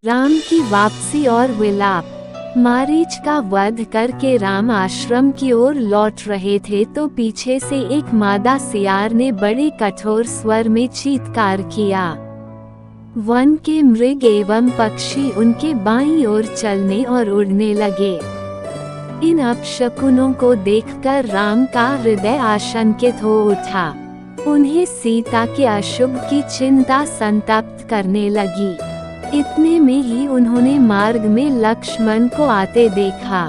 राम की वापसी और विलाप। मारीच का वध करके राम आश्रम की ओर लौट रहे थे तो पीछे से एक मादा सियार ने बड़े कठोर स्वर में चीत्कार किया। वन के मृग एवं पक्षी उनके बाईं ओर चलने और उड़ने लगे। इन अपशकुनों को देखकर राम का हृदय आशंकित हो उठा। उन्हें सीता के अशुभ की चिंता संतप्त करने लगी। इतने में ही उन्होंने मार्ग में लक्ष्मण को आते देखा।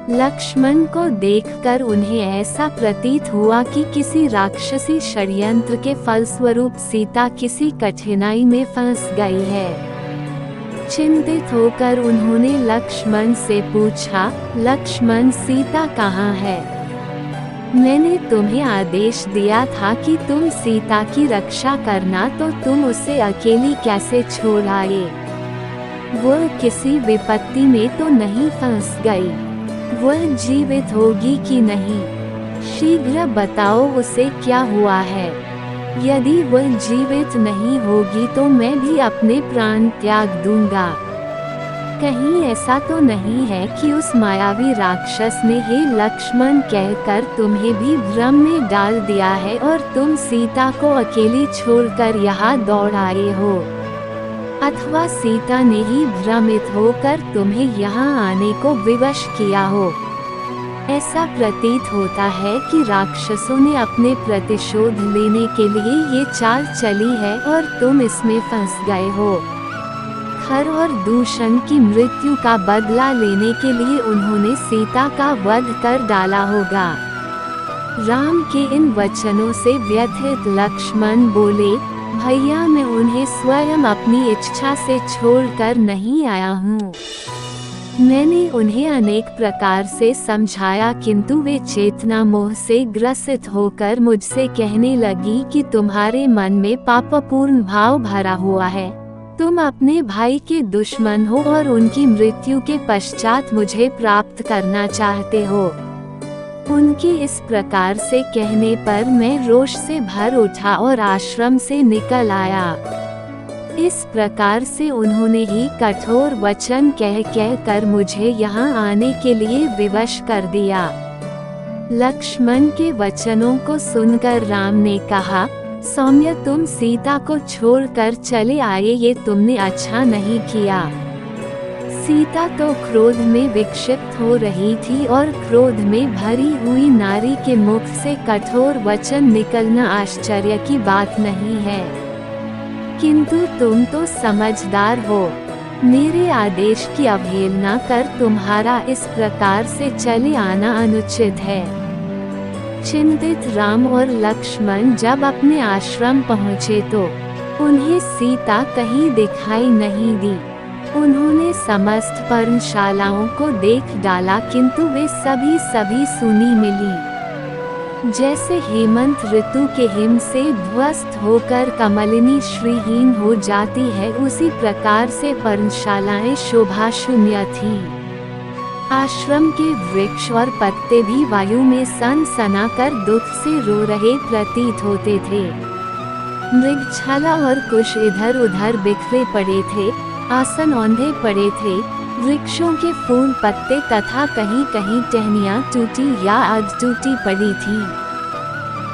लक्ष्मण को देखकर उन्हें ऐसा प्रतीत हुआ कि किसी राक्षसी षड्यंत्र के फलस्वरूप सीता किसी कठिनाई में फंस गई है। चिंतित होकर उन्होंने लक्ष्मण से पूछा, लक्ष्मण, सीता कहाँ है? मैंने तुम्हें आदेश दिया था कि तुम सीता की रक्षा करना, तो तुम उसे अकेली कैसे छोड़ आए? वह किसी विपत्ति में तो नहीं फंस गई? वह जीवित होगी कि नहीं? शीघ्र बताओ उसे क्या हुआ है। यदि वह जीवित नहीं होगी तो मैं भी अपने प्राण त्याग दूंगा। कहीं ऐसा तो नहीं है कि उस मायावी राक्षस ने हे लक्ष्मण कहकर तुम्हें भी भ्रम में डाल दिया है और तुम सीता को अकेली छोड़कर यहाँ दौड़ आए हो? अथवा सीता ने ही भ्रमित होकर तुम्हें यहाँ आने को विवश किया हो? ऐसा प्रतीत होता है कि राक्षसों ने अपने प्रतिशोध लेने के लिए ये चाल चली है और तुम इसमें फंस गए हो। खर और दूषण की मृत्यु का बदला लेने के लिए उन्होंने सीता का वध कर डाला होगा। राम के इन वचनों से व्यथित लक्ष्मण बोले, भैया, मैं उन्हें स्वयं अपनी इच्छा से छोड़कर नहीं आया हूँ। मैंने उन्हें अनेक प्रकार से समझाया किंतु वे चेतना मोह से ग्रसित होकर मुझसे कहने लगी कि तुम्हारे मन में पापपूर्ण भाव भरा हुआ है। तुम अपने भाई के दुश्मन हो और उनकी मृत्यु के पश्चात मुझे प्राप्त करना चाहते हो। उनके इस प्रकार से कहने पर मैं रोष से भर उठा और आश्रम से निकल आया। इस प्रकार से उन्होंने ही कठोर वचन कह कर मुझे यहाँ आने के लिए विवश कर दिया। लक्ष्मण के वचनों को सुनकर राम ने कहा, सौम्य, तुम सीता को छोड़कर चले आए, ये तुमने अच्छा नहीं किया। सीता तो क्रोध में विक्षिप्त हो रही थी और क्रोध में भरी हुई नारी के मुख से कठोर वचन निकलना आश्चर्य की बात नहीं है। किंतु तुम तो समझदार हो। मेरे आदेश की अवहेलना कर तुम्हारा इस प्रकार से चले आना अनुचित है। चिंतित राम और लक्ष्मण जब अपने आश्रम पहुँचे तो उन्हें सीता कहीं दिखाई नहीं दी। उन्होंने समस्त पर्णशालाओं को देख डाला किंतु वे सभी सूनी मिली। जैसे हेमंत ऋतु के हिम से ध्वस्त होकर कमलिनी श्रीहीन हो जाती है, उसी प्रकार से पर्णशालाएं शोभा शून्य थीं। आश्रम के वृक्ष और पत्ते भी वायु में सनसनाकर दुख से रो रहे प्रतीत होते थे। मृगछाला और कुश इधर उधर बिखरे पड़े थे। आसन औंधे पड़े थे। वृक्षों के फूल पत्ते तथा कहीं कहीं टहनियाँ टूटी या अध टूटी पड़ी थी।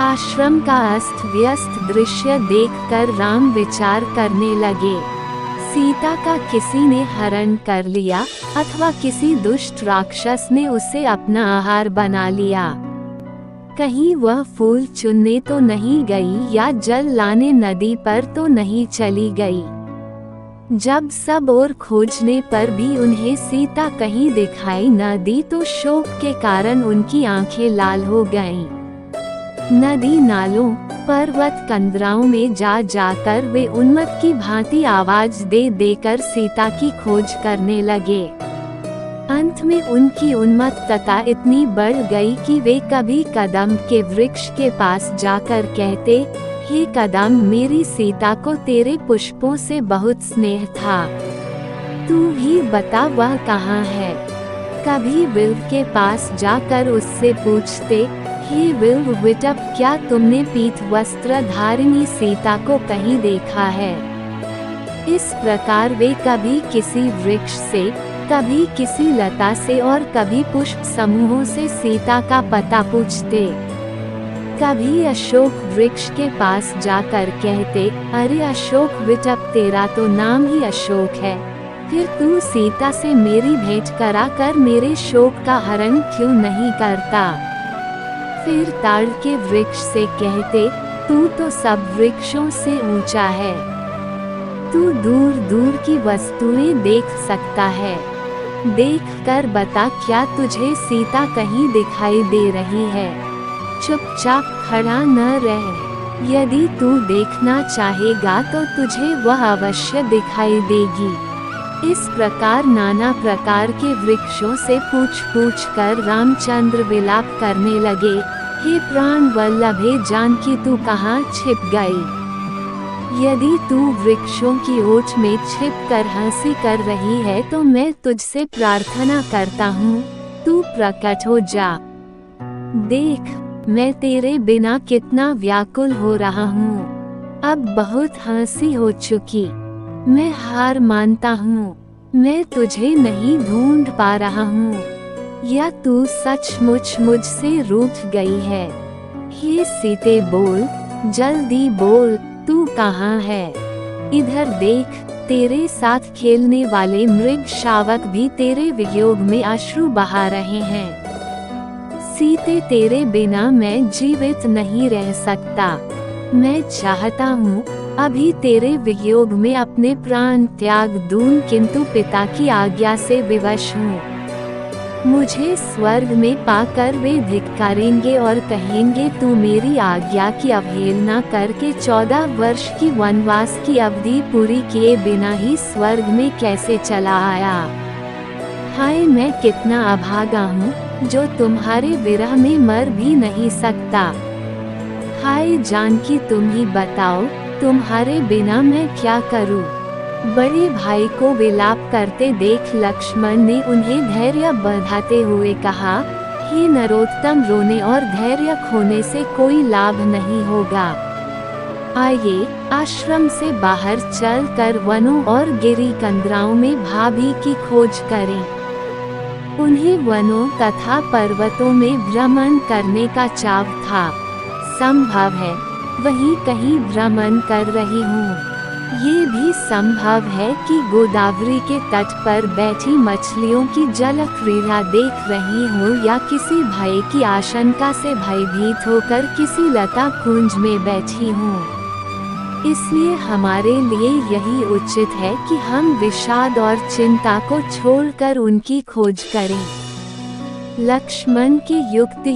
आश्रम का अस्त व्यस्त दृश्य देखकर राम विचार करने लगे, सीता का किसी ने हरण कर लिया अथवा किसी दुष्ट राक्षस ने उसे अपना आहार बना लिया। कहीं वह फूल चुनने तो नहीं गई या जल लाने नदी पर तो नहीं चली गई। जब सब ओर खोजने पर भी उन्हें सीता कहीं दिखाई न दी तो शोक के कारण उनकी आंखें लाल हो गईं। नदी नालों, पर्वत कंदराओं में जा जाकर वे उन्मत्त की भांति आवाज दे देकर सीता की खोज करने लगे। अंत में उनकी उन्मत्तता इतनी बढ़ गई कि वे कभी कदम के वृक्ष के पास जाकर कहते, हे कदम, मेरी सीता को तेरे पुष्पों से बहुत स्नेह था, तू ही बता वह कहाँ है। कभी बिल्व के पास जाकर उससे पूछते, हे बिल्व विटप, क्या तुमने पीत वस्त्र धारिणी सीता को कहीं देखा है? इस प्रकार वे कभी किसी वृक्ष से, कभी किसी लता से और कभी पुष्प समूहों से सीता का पता पूछते। कभी अशोक वृक्ष के पास जाकर कहते, अरे अशोक विटप, तेरा तो नाम ही अशोक है, फिर तू सीता से मेरी भेंट करा कर मेरे शोक का हरण क्यों नहीं करता। फिर ताड़ के वृक्ष से कहते, तू तो सब वृक्षों से ऊंचा है, तू दूर दूर की वस्तुएं देख सकता है, देख कर बता क्या तुझे सीता कहीं दिखाई दे रही है। चुपचाप खड़ा न रह, यदि तू देखना चाहेगा तो तुझे वह अवश्य दिखाई देगी। इस प्रकार नाना प्रकार के वृक्षों से पूछ पूछ कर रामचंद्र विलाप करने लगे, हे प्राण वल्लभे जानकी तू कहाँ छिप गई। यदि तू वृक्षों की ओट में छिप कर हंसी कर रही है तो मैं तुझसे प्रार्थना करता हूँ, तू प्रकट हो जा। देख, मैं तेरे बिना कितना व्याकुल हो रहा हूँ। अब बहुत हंसी हो चुकी, मैं हार मानता हूँ, मैं तुझे नहीं ढूंढ पा रहा हूँ, या तू सचमुच मुझसे रूठ गई है। हे सीते बोल, जल्दी बोल, तू कहाँ है? इधर देख, तेरे साथ खेलने वाले मृग शावक भी तेरे वियोग में अश्रु बहा रहे हैं। सीते, तेरे बिना मैं जीवित नहीं रह सकता। मैं चाहता हूँ अभी तेरे वियोग में अपने प्राण त्याग दूं, किंतु पिता की आज्ञा से विवश हूँ। मुझे स्वर्ग में पाकर वे धिक्कारेंगे और कहेंगे, तू मेरी आज्ञा की अवहेलना करके 14 वर्ष की वनवास की अवधि पूरी किए बिना ही स्वर्ग में कैसे चला आया। हाय, मैं कितना अभागा हूँ जो तुम्हारे विरह में मर भी नहीं सकता। हाय जानकी, तुम ही बताओ, तुम्हारे बिना मैं क्या करूँ। बड़े भाई को विलाप करते देख लक्ष्मण ने उन्हें धैर्य बढ़ाते हुए कहा, हे नरोत्तम, रोने और धैर्य खोने से कोई लाभ नहीं होगा। आइए, आश्रम से बाहर चलकर वनों और गिरी कंदराओं में भाभी की खोज करें। उन्हें वनों तथा पर्वतों में भ्रमण करने का चाव था। संभव है वहीं कहीं भ्रमण कर रही हूँ। ये भी संभव है कि गोदावरी के तट पर बैठी मछलियों की जल क्रीड़ा देख रही हूँ, या किसी भय की आशंका से भयभीत होकर किसी लता कुंज में बैठी हूँ। इसलिए हमारे लिए यही उचित है कि हम विषाद और चिंता को छोड़कर उनकी खोज करें। लक्ष्मण के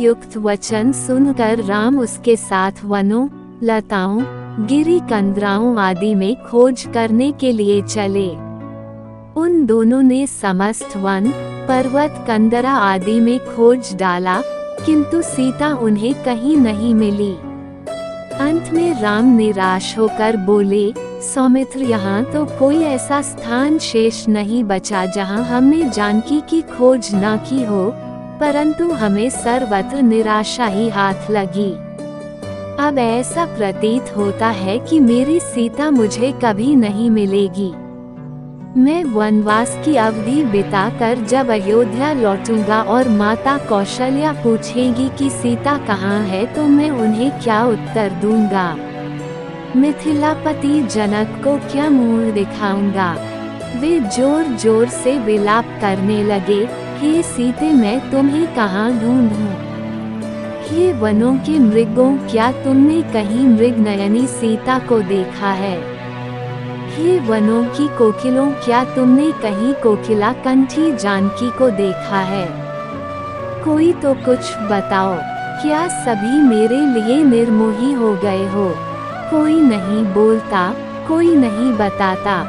युक्त वचन सुनकर राम उसके साथ वनों, लताओं, गिरी कंदराओं आदि में खोज करने के लिए चले। उन दोनों ने समस्त वन, पर्वत, कंदरा आदि में खोज डाला, किंतु सीता उन्हें कहीं नहीं मिली। अंत में राम निराश होकर बोले, सौमित्र, यहाँ तो कोई ऐसा स्थान शेष नहीं बचा जहाँ हमने जानकी की खोज न की हो, परंतु हमें सर्वत्र निराशा ही हाथ लगी। अब ऐसा प्रतीत होता है कि मेरी सीता मुझे कभी नहीं मिलेगी। मैं वनवास की अवधि बिताकर जब अयोध्या लौटूंगा और माता कौशल्या पूछेगी कि सीता कहाँ है, तो मैं उन्हें क्या उत्तर दूंगा? मिथिलापति जनक को क्या मुंह दिखाऊंगा? वे जोर जोर से विलाप करने लगे, हे सीते, मैं तुम्हें कहाँ ढूंढूं? हे वनों के मृगों, क्या तुमने कहीं मृगनयनी सीता को देखा है? हे वनों की कोकिलों, क्या तुमने कहीं कोकिला कंठी जानकी को देखा है? कोई तो कुछ बताओ, क्या सभी मेरे लिए निर्मोही हो गए हो? कोई नहीं बोलता, कोई नहीं बताता,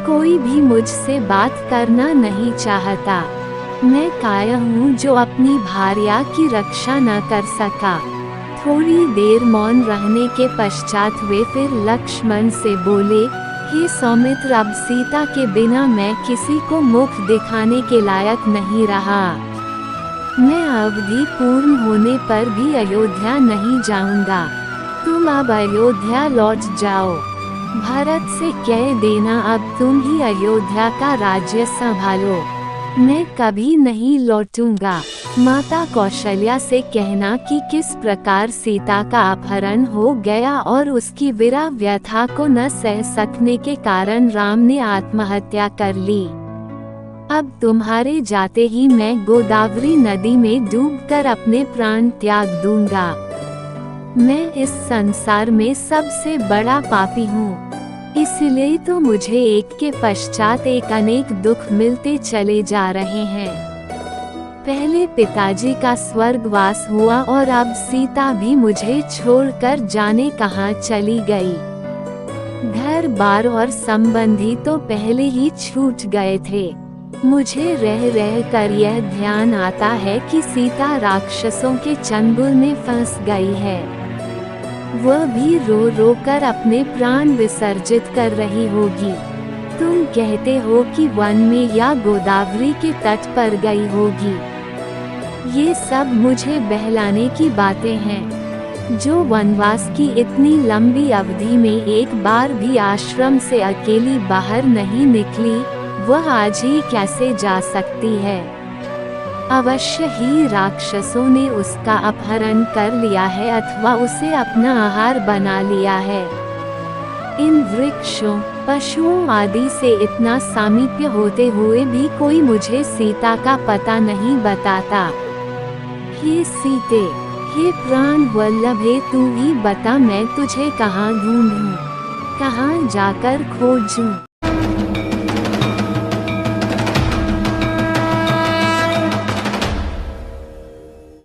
कोई भी मुझसे बात करना नहीं चाहता। मैं काया हूँ जो अपनी भार्या की रक्षा न कर सका। थोड़ी देर मौन रहने के पश्चात वे फिर लक्ष्मण से बोले, हे सौमित्र, अब सीता के बिना मैं किसी को मुख दिखाने के लायक नहीं रहा। मैं अवधि पूर्ण होने पर भी अयोध्या नहीं जाऊंगा। तुम अब अयोध्या लौट जाओ। भरत से कह देना अब तुम ही अयोध्या का राज्य संभालो, मैं कभी नहीं लौटूंगा। माता कौशल्या से कहना कि किस प्रकार सीता का अपहरण हो गया और उसकी विरह व्यथा को न सह सकने के कारण राम ने आत्महत्या कर ली। अब तुम्हारे जाते ही मैं गोदावरी नदी में डूबकर अपने प्राण त्याग दूंगा। मैं इस संसार में सबसे बड़ा पापी हूँ, इसलिए तो मुझे एक के पश्चात एक अनेक दुख मिलते चले जा रहे हैं। पहले पिताजी का स्वर्गवास हुआ और अब सीता भी मुझे छोड़कर जाने कहाँ चली गई। घर बार और संबंधी तो पहले ही छूट गए थे। मुझे रह रह कर यह ध्यान आता है कि सीता राक्षसों के चंगुल में फंस गई है। वह भी रो रो कर अपने प्राण विसर्जित कर रही होगी। तुम कहते हो कि वन में या गोदावरी के तट पर गई होगी। ये सब मुझे बहलाने की बातें हैं। जो वनवास की इतनी लंबी अवधि में एक बार भी आश्रम से अकेली बाहर नहीं निकली, वह आज ही कैसे जा सकती है। अवश्य ही राक्षसों ने उसका अपहरण कर लिया है अथवा उसे अपना आहार बना लिया है। इन वृक्षों, पशुओं आदि से इतना सामीप्य होते हुए भी कोई मुझे सीता का पता नहीं बताता। हे सीते, हे प्राण वल्लभे, तू ही बता मैं तुझे कहाँ ढूंढूं, कहाँ जाकर खोजूं।